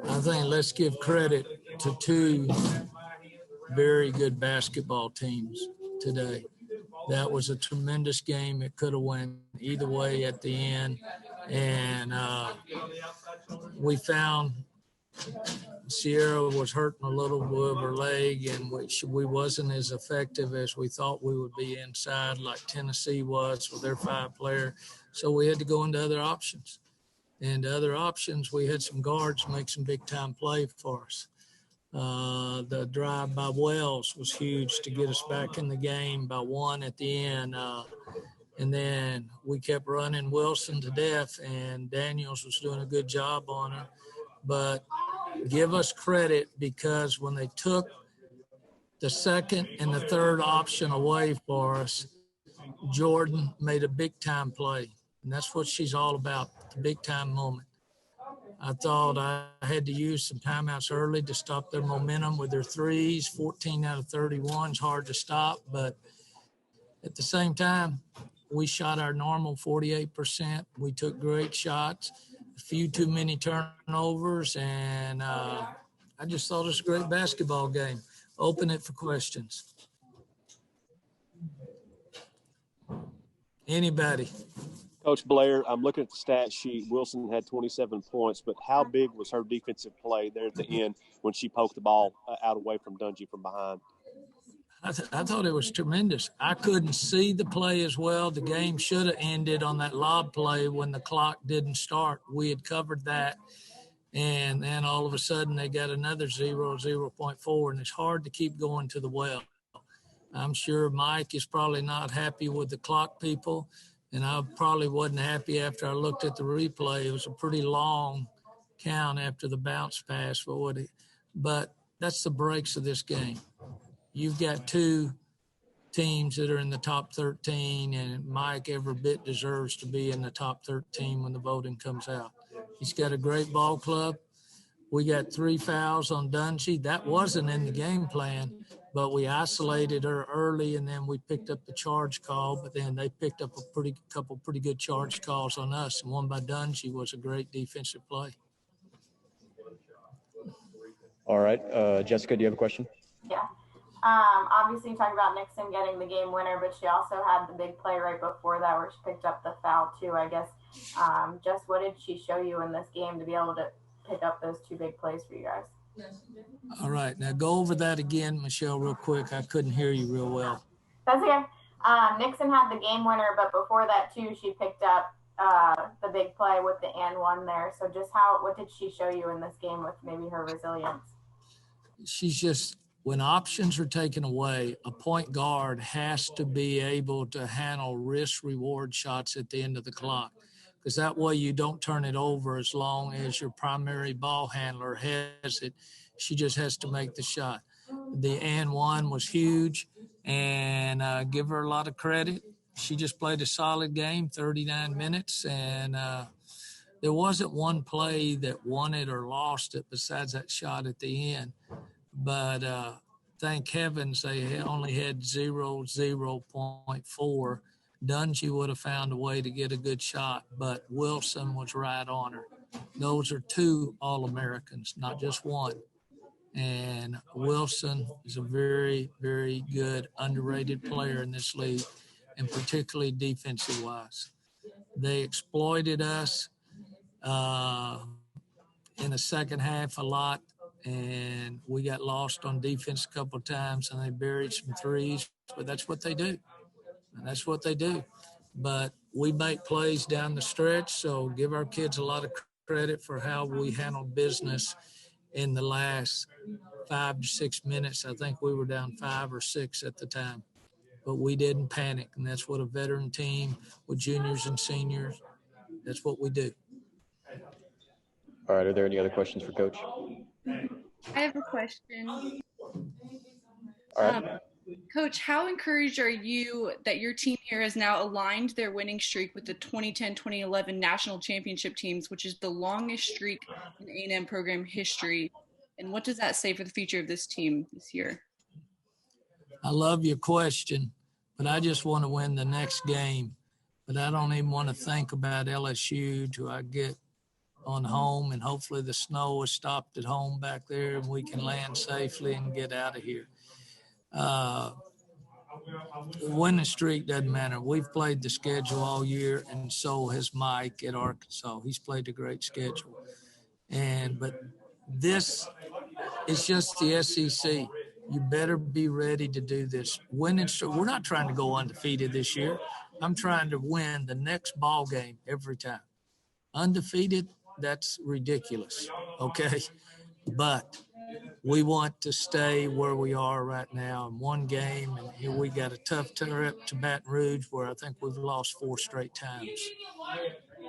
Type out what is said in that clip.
I think let's give credit to two very good basketball teams today. That was a tremendous game. It could have went either way at the end. And we found Sierra was hurting a little bit of her leg, and we wasn't as effective as we thought we would be inside, like Tennessee was with their 5-player. So we had to go into other options. And other options, we had some guards make some big-time play for us. The drive by Wells was huge to get us back in the game by 1 at the end. And then we kept running Wilson to death, and Daniels was doing a good job on her. But give us credit, because when they took the second and the third option away for us, Jordan made a big-time play. And that's what she's all about, the big-time moment. I thought I had to use some timeouts early to stop their momentum with their threes. 14 out of 31 is hard to stop. But at the same time, we shot our normal 48%. We took great shots, a few too many turnovers, and I just thought it was a great basketball game. Open it for questions. Anybody? Coach Blair, I'm looking at the stat sheet. Wilson had 27 points, but how big was her defensive play there at the end when she poked the ball out away from Dungy from behind? I thought it was tremendous. I couldn't see the play as well. The game should have ended on that lob play when the clock didn't start. We had covered that, and then all of a sudden they got another 0.4, and it's hard to keep going to the well. I'm sure Mike is probably not happy with the clock people, and I probably wasn't happy after I looked at the replay. It was a pretty long count after the bounce pass, but that's the breaks of this game. You've got two teams that are in the top 13, and Mike every bit deserves to be in the top 13 when the voting comes out. He's got a great ball club. We got 3 fouls on Dungy. That wasn't in the game plan, but we isolated her early, and then we picked up the charge call. But then they picked up a couple pretty good charge calls on us, and one by Dungy was a great defensive play. All right, Jessica, do you have a question? Yeah. Obviously, you talked about Nixon getting the game winner, but she also had the big play right before that where she picked up the foul too, I guess. Just what did she show you in this game to be able to pick up those 2 big plays for you guys? All right. Now go over that again, Michelle, real quick. I couldn't hear you real well. That's okay. Nixon had the game winner, but before that too, she picked up the big play with the and one there. So just what did she show you in this game with maybe her resilience? She's just, when options are taken away, a point guard has to be able to handle risk-reward shots at the end of the clock, because that way you don't turn it over as long as your primary ball handler has it. She just has to make the shot. The and one was huge, and give her a lot of credit. She just played a solid game, 39 minutes, and there wasn't one play that won it or lost it besides that shot at the end. But thank heavens they only had 0.4. Dungy would have found a way to get a good shot, but Wilson was right on her. Those are 2 All-Americans, not just one. And Wilson is a very, very good, underrated player in this league, and particularly defensive-wise. They exploited us in the second half a lot, and we got lost on defense a couple of times, and they buried some threes, but that's what they do. That's what they do. But we make plays down the stretch, so give our kids a lot of credit for how we handled business in the last 5 to 6 minutes. I think we were down 5 or 6 at the time, but we didn't panic, and that's what a veteran team with juniors and seniors, that's what we do. All right, are there any other questions for Coach? I have a question. All right. Coach, how encouraged are you that your team here has now aligned their winning streak with the 2010-2011 national championship teams, which is the longest streak in A&M program history? And what does that say for the future of this team this year? I love your question, but I just want to win the next game. But I don't even want to think about LSU till I get on home, and hopefully the snow is stopped at home back there and we can land safely and get out of here. The winning streak doesn't matter. We've played the schedule all year, and so has Mike at Arkansas. He's played a great schedule. But this is just the SEC. You better be ready to do this. Winning streak. We're not trying to go undefeated this year. I'm trying to win the next ball game every time. Undefeated, that's ridiculous. Okay, but we want to stay where we are right now in one game. And here we got a tough trip to Baton Rouge where I think we've lost 4 straight times.